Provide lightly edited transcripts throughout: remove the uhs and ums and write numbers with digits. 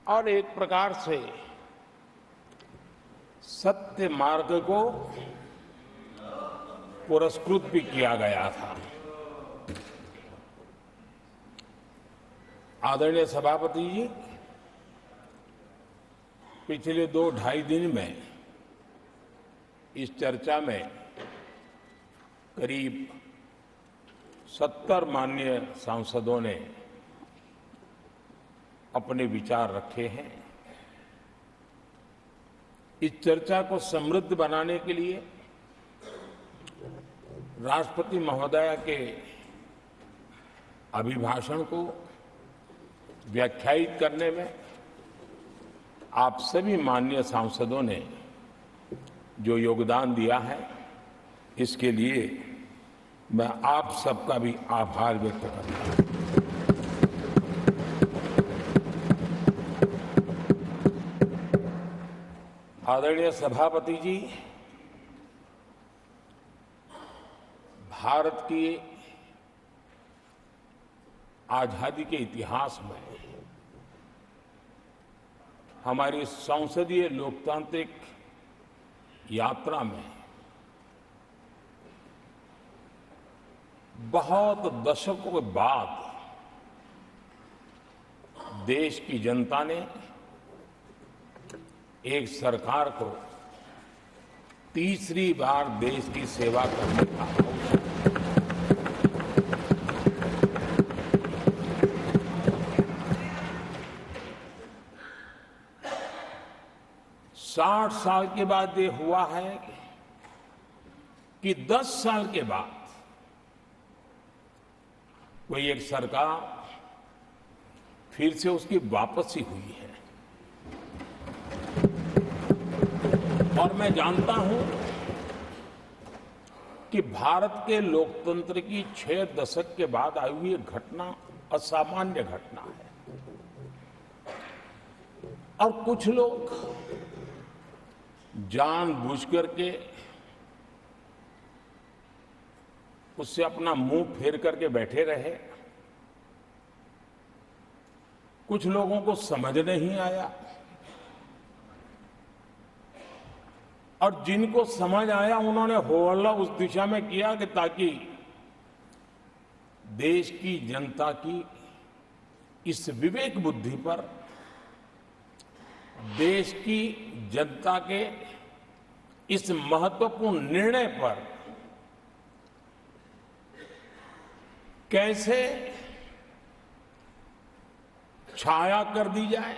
और एक प्रकार से सत्य मार्ग को पुरस्कृत भी किया गया था। आदरणीय सभापति जी, पिछले 2-2.5 दिन में इस चर्चा में करीब 70 माननीय सांसदों ने अपने विचार रखे हैं। इस चर्चा को समृद्ध बनाने के लिए राष्ट्रपति महोदया के अभिभाषण को व्याख्यायित करने में आप सभी माननीय सांसदों ने जो योगदान दिया है, इसके लिए मैं आप सबका भी आभार व्यक्त करता हूं। आदरणीय सभापति जी, भारत की आजादी के इतिहास में हमारी संसदीय लोकतांत्रिक यात्रा में बहुत दशकों के बाद देश की जनता ने एक सरकार को तीसरी बार देश की सेवा करने का अवसर 60 साल के बाद ये हुआ है कि 10 साल के बाद कोई एक सरकार फिर से उसकी वापसी हुई है। और मैं जानता हूं कि भारत के लोकतंत्र की 6 दशक के बाद आई हुई घटना असामान्य घटना है। और कुछ लोग जानबूझ करके उससे अपना मुंह फेर करके बैठे रहे। कुछ लोगों को समझ नहीं आया और जिनको समझ आया उन्होंने हो हल्ला उस दिशा में किया कि ताकि देश की जनता की इस विवेक बुद्धि पर, देश की जनता के इस महत्वपूर्ण निर्णय पर कैसे छाया कर दी जाए,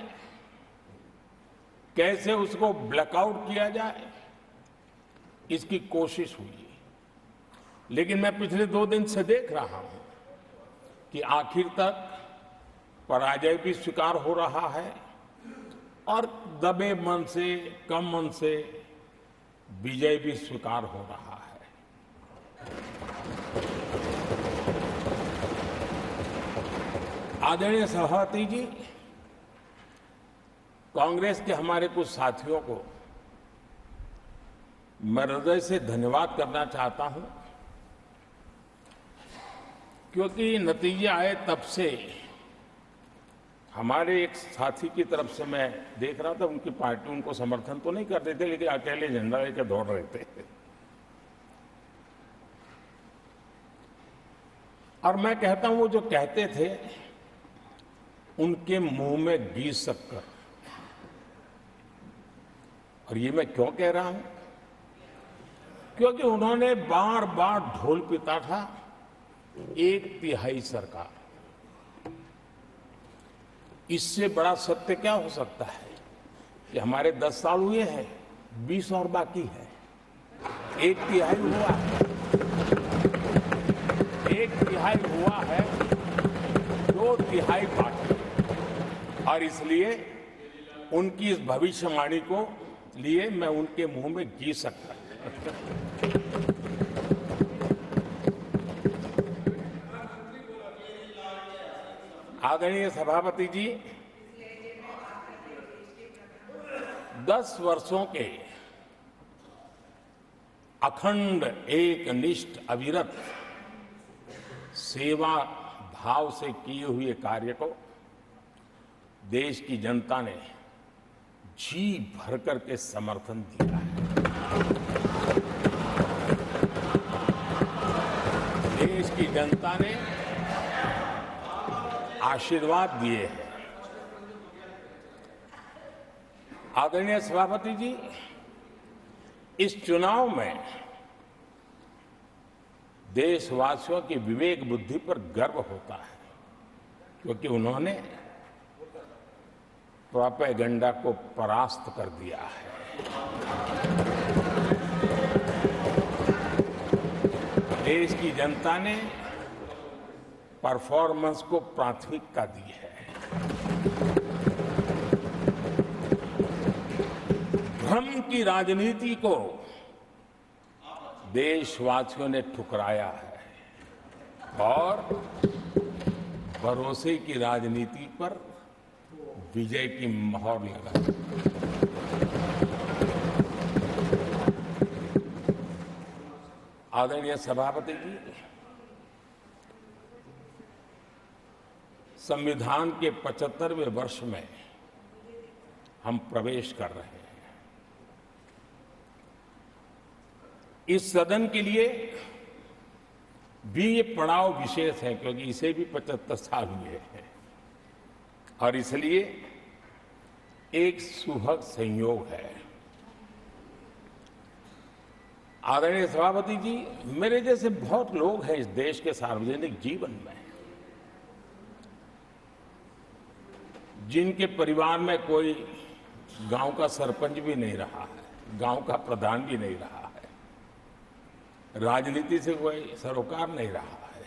कैसे उसको ब्लैकआउट किया जाए, इसकी कोशिश हुई। लेकिन मैं पिछले 2 दिन से देख रहा हूं कि आखिर तक पराजय भी स्वीकार हो रहा है और दबे मन से, कम मन से विजय भी स्वीकार हो रहा है। आदरणीय सभापति जी, कांग्रेस के हमारे कुछ साथियों को मैं हृदय से धन्यवाद करना चाहता हूं, क्योंकि नतीजे आए तब से हमारे एक साथी की तरफ से मैं देख रहा था, उनकी पार्टी उनको समर्थन तो नहीं कर रहे थे, लेकिन अकेले झंडा लेकर दौड़ रहे थे। और मैं कहता हूं, वो जो कहते थे उनके मुंह में घी शक्कर। और ये मैं क्यों कह रहा हूं? क्योंकि उन्होंने बार बार ढोल पीटा था 1/3 सरकार। इससे बड़ा सत्य क्या हो सकता है कि हमारे 10 साल हुए हैं, 20 और बाकी है। 1/3 हुआ है, 1/3 हुआ है, 2/3 बाकी। और इसलिए उनकी इस भविष्यवाणी को लिए मैं उनके मुंह में घी सकता हूं। आदरणीय सभापति जी, 10 वर्षों के अखंड, एकनिष्ठ, अविरत सेवा भाव से किए हुए कार्य को देश की जनता ने जी भर करके समर्थन दिया है। देश की जनता ने आशीर्वाद दिए हैं। आदरणीय सभापति जी, इस चुनाव में देशवासियों की विवेक बुद्धि पर गर्व होता है, क्योंकि उन्होंने प्रोपेगेंडा को परास्त कर दिया है। देश की जनता ने परफॉर्मेंस को प्राथमिकता दी है। भ्रम की राजनीति को देशवासियों ने ठुकराया है और भरोसे की राजनीति पर विजय की मोहर लगाई। आदरणीय सभापति जी, संविधान के 75वें वर्ष में हम प्रवेश कर रहे हैं। इस सदन के लिए भी ये पड़ाव विशेष है, क्योंकि इसे भी 75 साल हुए हैं और इसलिए एक सुखद संयोग है। आदरणीय सभापति जी, मेरे जैसे बहुत लोग हैं इस देश के सार्वजनिक जीवन में, जिनके परिवार में कोई गांव का सरपंच भी नहीं रहा है, गांव का प्रधान भी नहीं रहा है, राजनीति से कोई सरोकार नहीं रहा है,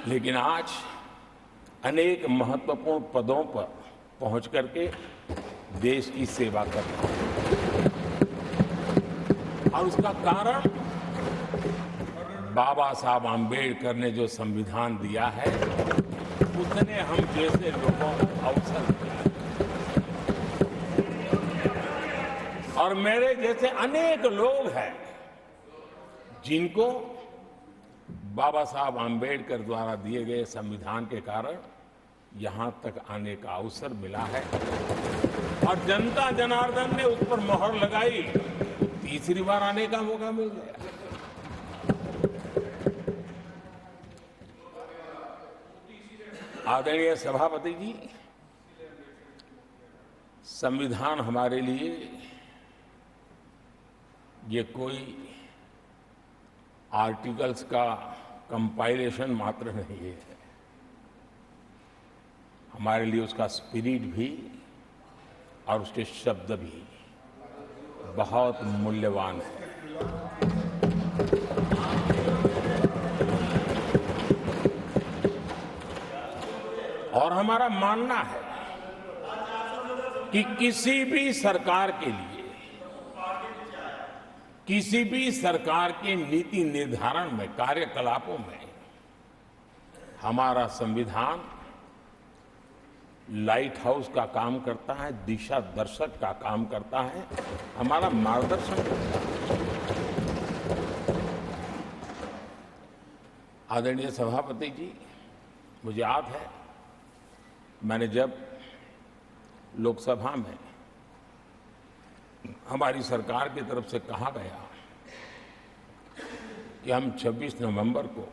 लेकिन आज अनेक महत्वपूर्ण पदों पर पहुंच करके देश की सेवा कर रहे हैं। और उसका कारण बाबा साहब आम्बेडकर ने जो संविधान दिया है, उसने हम जैसे लोगों को अवसर दिया और मेरे जैसे अनेक लोग हैं जिनको बाबा साहब आम्बेडकर द्वारा दिए गए संविधान के कारण यहां तक आने का अवसर मिला है और जनता जनार्दन ने उस पर मोहर लगाई, तीसरी बार आने का मौका मिल गया। आदरणीय सभापति जी, संविधान हमारे लिए ये कोई आर्टिकल्स का कंपाइलेशन मात्र नहीं है, हमारे लिए उसका स्पिरिट भी और उसके शब्द भी बहुत मूल्यवान है। और हमारा मानना है कि किसी भी सरकार के लिए, किसी भी सरकार के नीति निर्धारण में, कार्यकलापों में हमारा संविधान लाइट हाउस का काम करता है, दिशा दर्शक का काम करता है, हमारा मार्गदर्शन करता है। आदरणीय सभापति जी, मुझे याद है मैंने जब लोकसभा में हमारी सरकार की तरफ से कहा गया कि हम 26 नवंबर को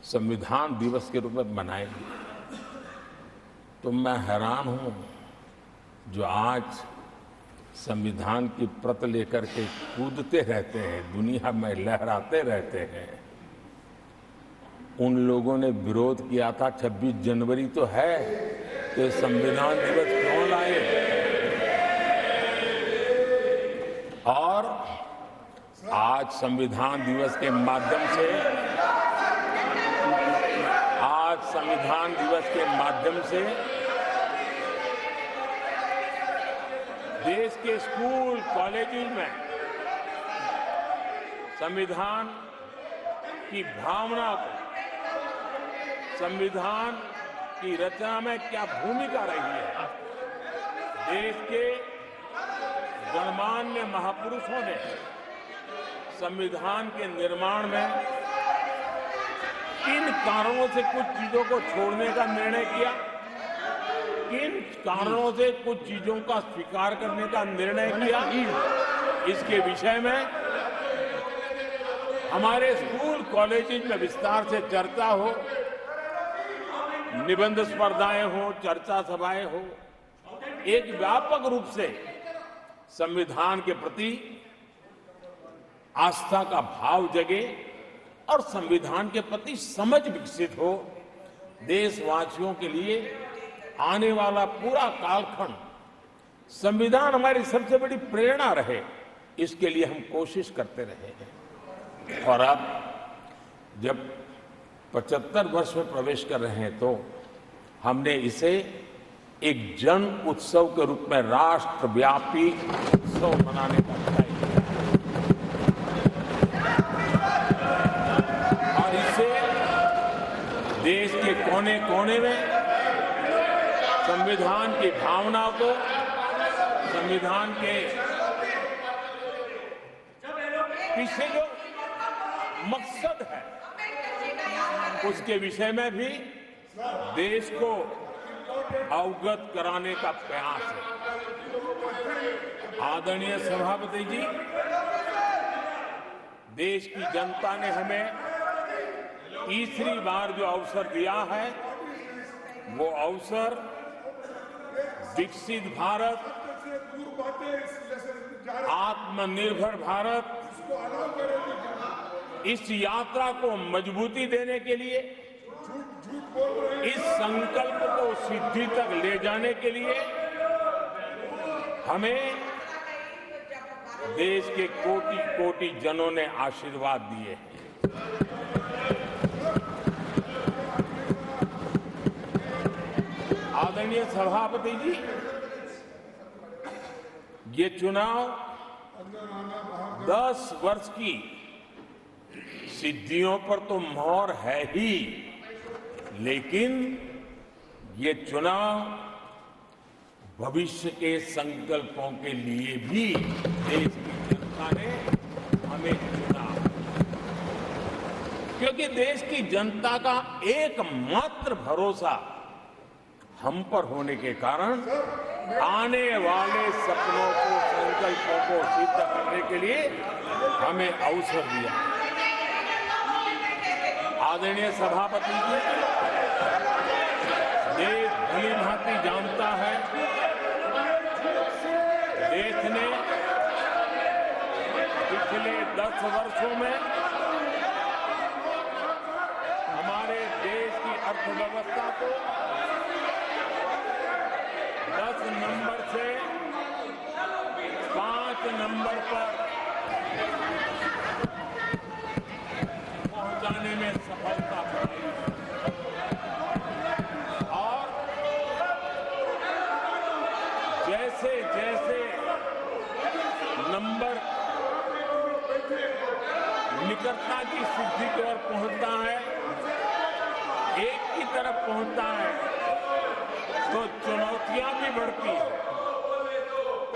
संविधान दिवस के रूप में मनाएंगे, तो मैं हैरान हूं जो आज संविधान की प्रत लेकर के कूदते रहते हैं, दुनिया में लहराते रहते हैं, उन लोगों ने विरोध किया था 26 जनवरी तो है, तो संविधान दिवस क्यों लाए। और आज संविधान दिवस के माध्यम से, संविधान दिवस के माध्यम से देश के स्कूल कॉलेजेस में संविधान की भावना को, संविधान की रचना में क्या भूमिका रही है, देश के गणमान्य महापुरुषों ने संविधान के निर्माण में किन कारणों से कुछ चीजों को छोड़ने का निर्णय किया, किन कारणों से कुछ चीजों का स्वीकार करने का निर्णय किया, इसके विषय में हमारे स्कूल कॉलेजेस में विस्तार से चर्चा हो, निबंध स्पर्धाएं हो, चर्चा सभाएं हो, एक व्यापक रूप से संविधान के प्रति आस्था का भाव जगे और संविधान के प्रति समझ विकसित हो। देशवासियों के लिए आने वाला पूरा कालखंड संविधान हमारी सबसे बड़ी प्रेरणा रहे, इसके लिए हम कोशिश करते रहे हैं। और अब जब 75 वर्ष में प्रवेश कर रहे हैं तो हमने इसे एक जन उत्सव के रूप में राष्ट्रव्यापी उत्सव मनाने का तय किया और इससे देश के कोने कोने में संविधान की भावना को, संविधान के पीछे जो मकसद है उसके विषय में भी देश को अवगत कराने का प्रयास है। आदरणीय सभापति जी, देश की जनता ने हमें तीसरी बार जो अवसर दिया है वो अवसर विकसित भारत, आत्मनिर्भर भारत, इस यात्रा को मजबूती देने के लिए, इस संकल्प को सिद्धि तक ले जाने के लिए हमें देश के कोटि कोटि जनों ने आशीर्वाद दिए हैं। आदरणीय सभापति जी, ये चुनाव 10 वर्ष की सिद्धियों पर तो मोहर है ही, लेकिन ये चुनाव भविष्य के संकल्पों के लिए भी देश की जनता ने हमें चुना, क्योंकि देश की जनता का एकमात्र भरोसा हम पर होने के कारण आने वाले सपनों को, संकल्पों को सिद्ध करने के लिए हमें अवसर दिया। आदरणीय सभापति जी, देश भली भांति जानता है, देश ने पिछले 10 वर्षों में हमारे देश की अर्थव्यवस्था को 10 नंबर से 5 नंबर पर पहुंचाने में सफलता पाई और जैसे जैसे नंबर निकटता की सिद्धि की ओर पहुंचता है, एक की तरफ पहुंचता है, तो चुनौतियां भी बढ़ती हैं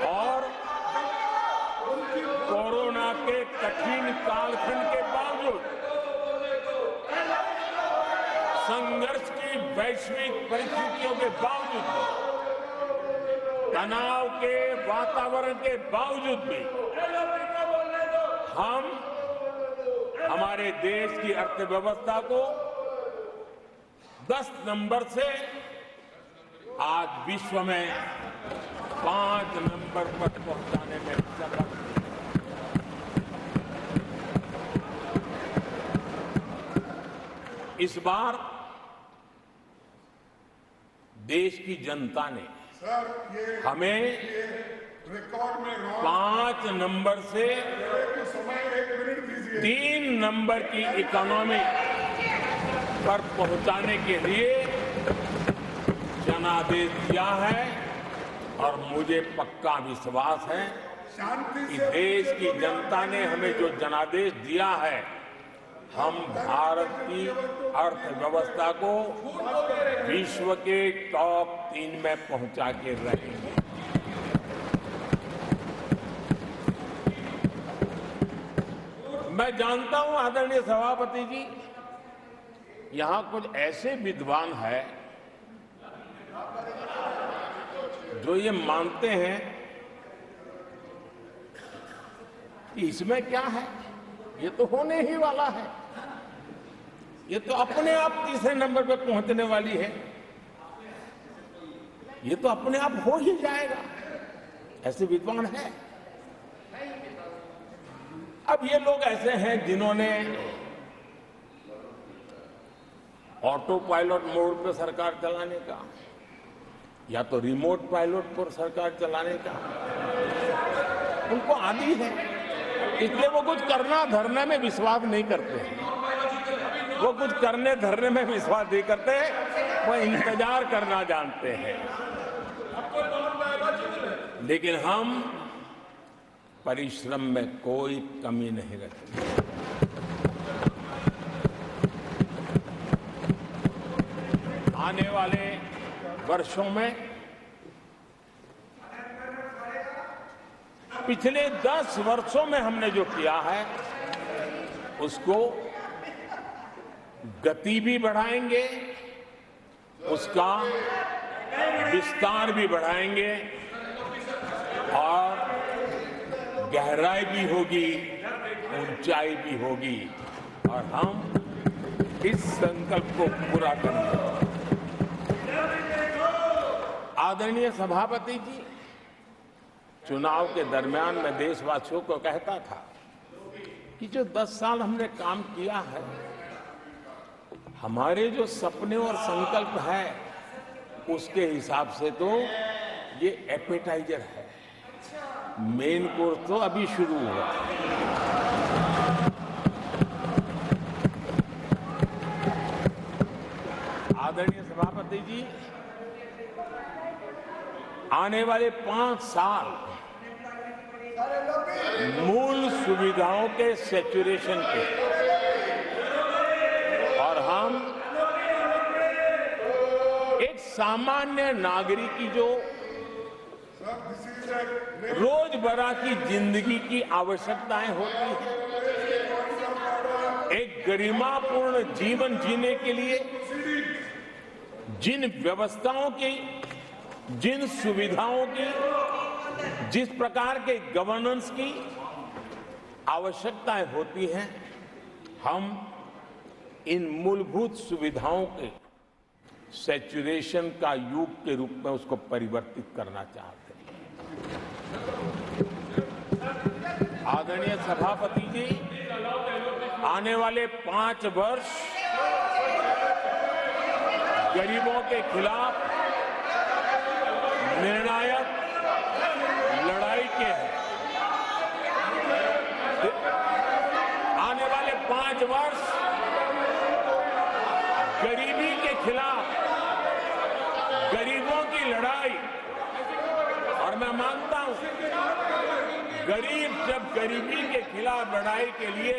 और कोरोना के कठिन कालखंड के बावजूद, संघर्ष की वैश्विक परिस्थितियों के बावजूद, तनाव के वातावरण के बावजूद भी हम हमारे देश की अर्थव्यवस्था को 10 नंबर से आज विश्व में 5 नंबर पर पहुंचाने में सफल। इस बार देश की जनता ने हमें 5 नंबर से 3 नंबर की इकोनॉमी पर पहुंचाने के लिए जनादेश दिया है और मुझे पक्का विश्वास है कि देश की जनता ने हमें जो जनादेश दिया है, हम भारत की अर्थव्यवस्था को विश्व के टॉप 3 में पहुंचा के रहेंगे। मैं जानता हूं आदरणीय सभापति जी, यहां कुछ ऐसे विद्वान हैं जो ये मानते हैं कि इसमें क्या है, ये तो होने ही वाला है, ये तो अपने आप तीसरे नंबर पे पहुंचने वाली है, ये तो अपने आप हो ही जाएगा, ऐसे विद्वान है। अब ये लोग ऐसे हैं जिन्होंने ऑटो पायलट मोड पे सरकार चलाने का या तो रिमोट पायलट पर सरकार चलाने का उनको आदी है, इसलिए वो कुछ करना धरने में विश्वास नहीं करते हैं। वो कुछ करने धरने में विश्वास नहीं करते, वो इंतजार करना जानते हैं। लेकिन हम परिश्रम में कोई कमी नहीं रखते। आने वाले वर्षों में पिछले 10 वर्षों में हमने जो किया है उसको गति भी बढ़ाएंगे, उसका विस्तार भी बढ़ाएंगे और गहराई भी होगी, ऊंचाई भी होगी और हम इस संकल्प को पूरा करेंगे। आदरणीय सभापति जी, चुनाव के दरमियान मैं देशवासियों को कहता था कि जो 10 साल हमने काम किया है, हमारे जो सपने और संकल्प है उसके हिसाब से तो ये एपेटाइजर है, मेन कोर्स तो अभी शुरू हुआ। आदरणीय सभापति जी, आने वाले 5 साल मूल सुविधाओं के सैचुरेशन के और हम एक सामान्य नागरिक की जो रोजमर्रा की जिंदगी की आवश्यकताएं होती हैं, एक गरिमापूर्ण जीवन जीने के लिए जिन व्यवस्थाओं की, जिन सुविधाओं की, जिस प्रकार के गवर्नेंस की आवश्यकताएं होती हैं, हम इन मूलभूत सुविधाओं के सैचुरेशन का युग के रूप में उसको परिवर्तित करना चाहते हैं। आदरणीय सभापति जी, आने वाले 5 वर्ष गरीबों के खिलाफ निर्णायक लड़ाई के हैं। आने वाले 5 वर्ष गरीबी के खिलाफ गरीबों की लड़ाई, और मैं मानता हूं गरीब जब गरीबी के खिलाफ लड़ाई के लिए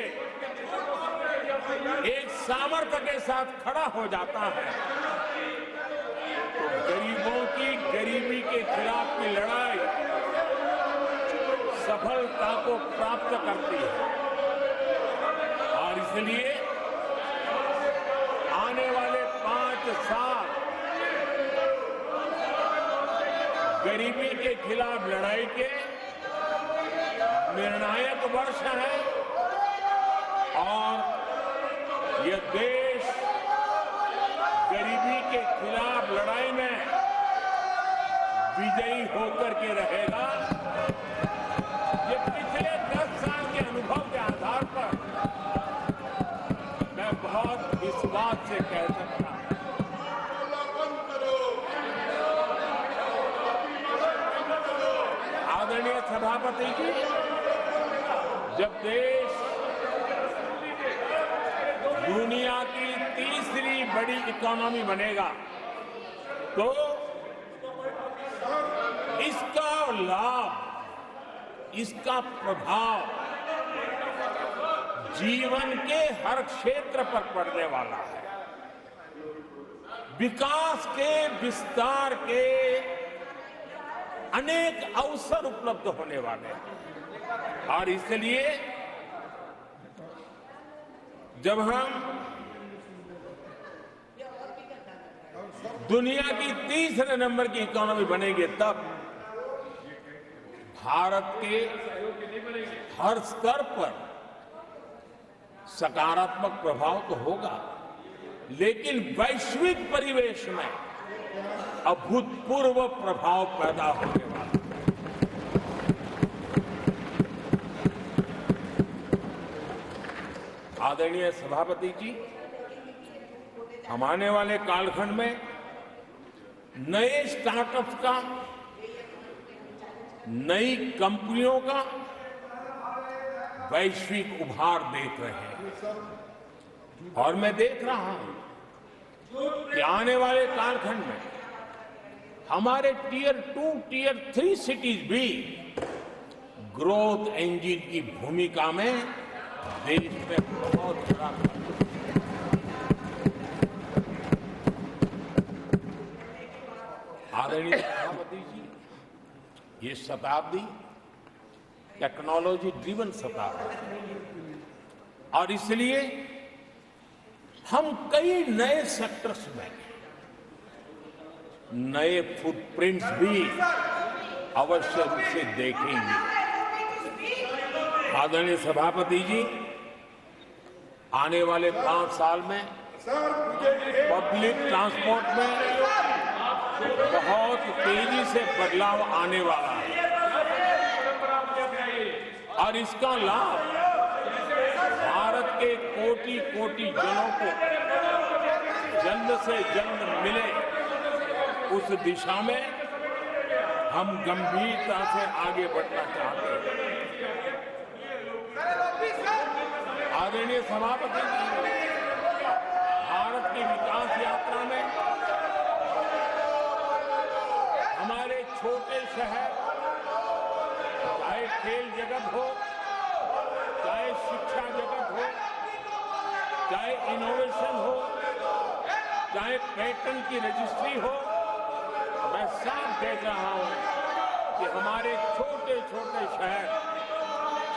एक सामर्थ्य के साथ खड़ा हो जाता है तो गरीबों की गरीबी के खिलाफ की लड़ाई सफलता को प्राप्त करती है। और इसलिए आने वाले 5 साल गरीबी के खिलाफ लड़ाई के निर्णायक वर्ष है और यह देश गरीबी के खिलाफ लड़ाई में विजयी होकर के रहेगा। ये पिछले 10 साल के अनुभव के आधार पर मैं बहुत विश्वास से कह सकता हूं। आदरणीय सभापति जी, जब देश दुनिया की तीसरी बड़ी इकोनॉमी बनेगा तो इसका लाभ, इसका प्रभाव जीवन के हर क्षेत्र पर पड़ने वाला है। विकास के विस्तार के अनेक अवसर उपलब्ध होने वाले हैं और इसलिए जब हम दुनिया की तीसरे नंबर की इकोनॉमी बनेंगे तब भारत के हर स्तर पर सकारात्मक प्रभाव तो होगा, लेकिन वैश्विक परिवेश में अभूतपूर्व प्रभाव पैदा होने वाला है। आदरणीय सभापति जी, हम आने वाले कालखंड में नए स्टार्टअप्स का, नई कंपनियों का वैश्विक उभार देख रहे हैं और मैं देख रहा हूं कि आने वाले कालखंड में हमारे टियर 2, टियर 3 सिटीज भी ग्रोथ इंजन की भूमिका में देश में बहुत बड़ा आदरणीय सभापति जी, ये शताब्दी टेक्नोलॉजी ड्रिवन शताब्दी है और इसलिए हम कई नए सेक्टर्स में नए फुटप्रिंट्स भी अवश्य रूप से देखेंगे। आदरणीय सभापति जी, आने वाले 5 साल में पब्लिक ट्रांसपोर्ट में बहुत तेजी से बदलाव आने वाला है और इसका लाभ भारत के कोटि-कोटि जनों को जल्द से जल्द मिले, उस दिशा में हम गंभीरता से आगे बढ़ना चाहते हैं। आदरणीय सभापति जी, भारत की विकास यात्रा में हमारे छोटे शहर, चाहे खेल जगत हो, चाहे शिक्षा जगत हो, चाहे इनोवेशन हो, चाहे पेटेंट की रजिस्ट्री हो, मैं साफ देख रहा हूं कि हमारे छोटे छोटे शहर,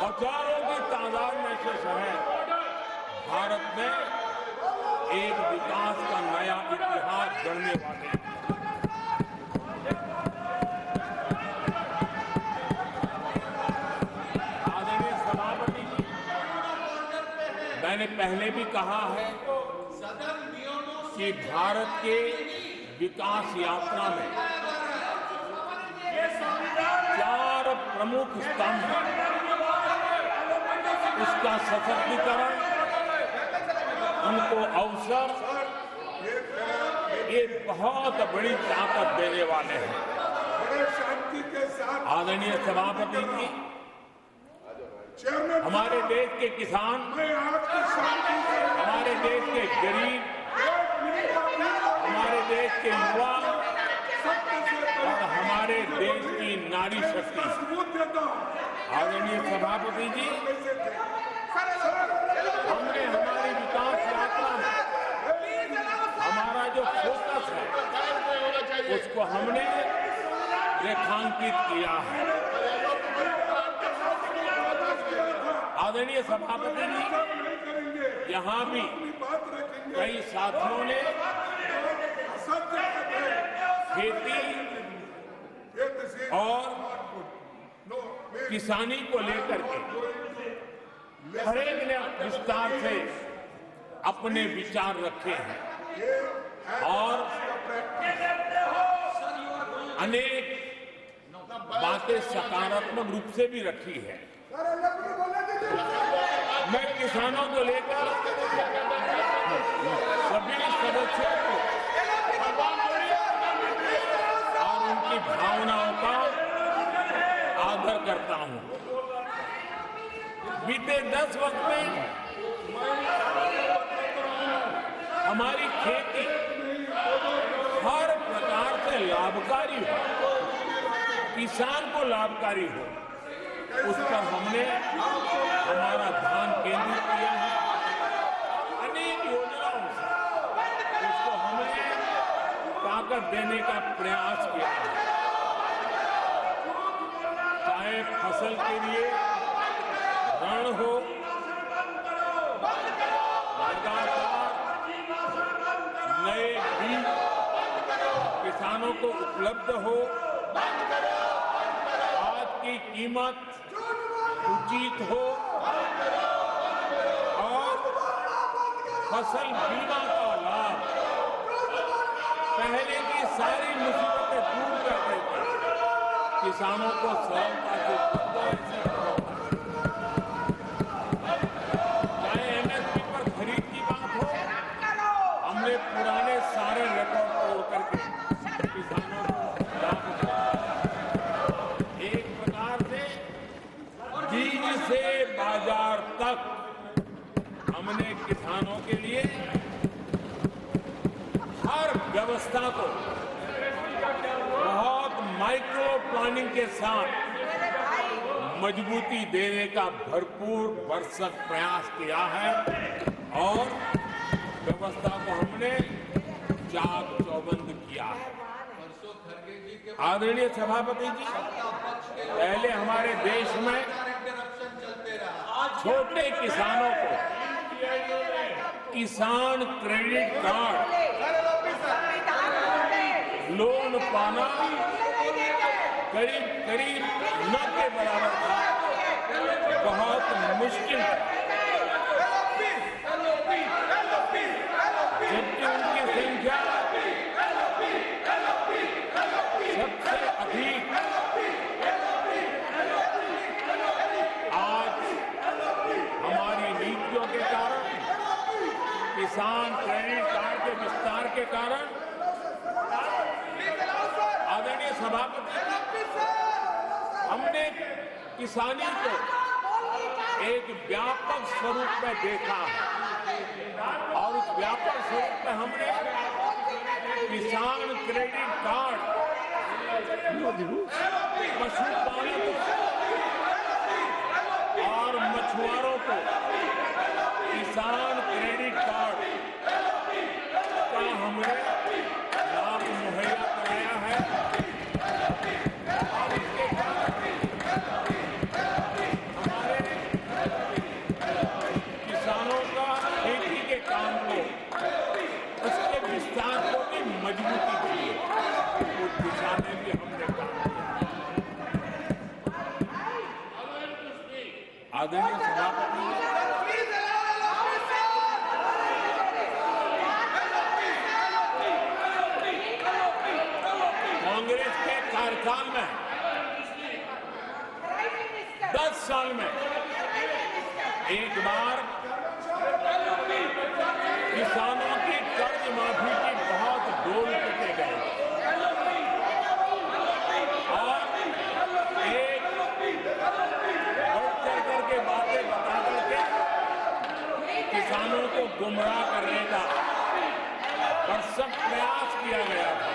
हजारों की तादाद में से शहर भारत में एक विकास का नया इतिहास गढ़ने वाले हैं। आदरणीय सभापति जी, मैंने पहले भी कहा है कि भारत के विकास यात्रा में 4 प्रमुख स्तंभ हैं। उसका सशक्तिकरण, उनको अवसर, ये बहुत बड़ी ताकत देने वाले हैं। आदरणीय सभापति जी, हमारे देश के किसान, हमारे देश के गरीब, हमारे देश के युवा और हमारे देश की नारी शक्ति, आदरणीय सभापति जी, हमने हमारी विकास यात्रा में हमारा जो फोकस है उसको हमने रेखांकित किया है। आदरणीय सभापति जी, यहाँ भी कई साथियों ने खेती और किसानी को लेकर के हर एक ने विस्तार से अपने विचार रखे हैं और अनेक बातें सकारात्मक रूप से भी रखी है। मैं किसानों को लेकर सभी सदस्यों को और उनकी भावनाओं का आदर करता हूं। बीते 10 वर्ष में हमारी खेती हर प्रकार से लाभकारी हो, किसान को लाभकारी हो, उस पर हमने हमारा ध्यान केंद्रित किया है। अनेक योजनाओं से उसको हमने ताकत देने का प्रयास किया है। चाहे फसल के लिए ऋण हो, लगातार नए बीज किसानों को उपलब्ध हो, आज की की कीमत उचित हो और फसल बीमा का लाभ पहले की सारी मुसीबतें दूर कर देते, किसानों को सरलता से चाहे एमएसपी पर खरीद की बात हो, हमने पुराने सारे रिकॉर्ड तोड़ करके किसानों को लाभ दिया। एक प्रकार से बीज से बाजार तक हमने किसानों के लिए हर व्यवस्था को बहुत माइक्रो प्लानिंग के साथ मजबूती देने का भरपूर भरसक प्रयास किया है और व्यवस्था को हमने चाक चौबंद किया है। आदरणीय सभापति जी, पहले हमारे देश में छोटे किसानों को किसान क्रेडिट कार्ड लोन पाना करीब करीब न के बराबर था, बहुत मुश्किल था। जबकि उनकी संख्या सबसे अधिक आज हमारी नीतियों के कारण, किसान क्रेडिट कार्ड के विस्तार के कारण, आदरणीय सभापति, हमने किसानी को एक व्यापक स्वरूप में देखा है और उस व्यापक स्वरूप में हमने किसान क्रेडिट कार्ड पशुपालकों और मछुआरों को किसान क्रेडिट कार्ड का हमने लाभ मुहैया कराया है और इसके कारण हमारे किसानों का खेती के काम को, उसके विस्तार को भी मजबूती दी है। उस दिशा में भी हमने काम किया। आदरणीय सभापति, कांग्रेस के कार्यकाल में 10 साल में एक बार किसानों की कर्ज माफी की बहुत डोल पीटे गए और एक बढ़ चढ़ करके बातें बता करके किसानों को गुमराह करने का भरसक प्रयास किया गया था।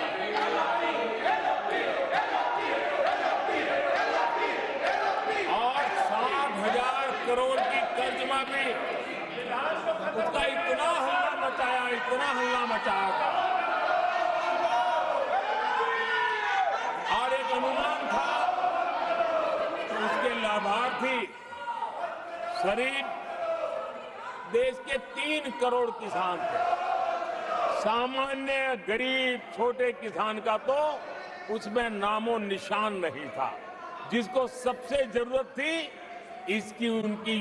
और 7,000 करोड़ की कर्ज माफी, उसका इतना हल्ला मचाया था और एक अनुमान था कि उसके लाभार्थी करीब देश के 3 करोड़ किसान थे। सामान्य गरीब छोटे किसान का तो उसमें नामो निशान नहीं था। जिसको सबसे जरूरत थी इसकी, उनकी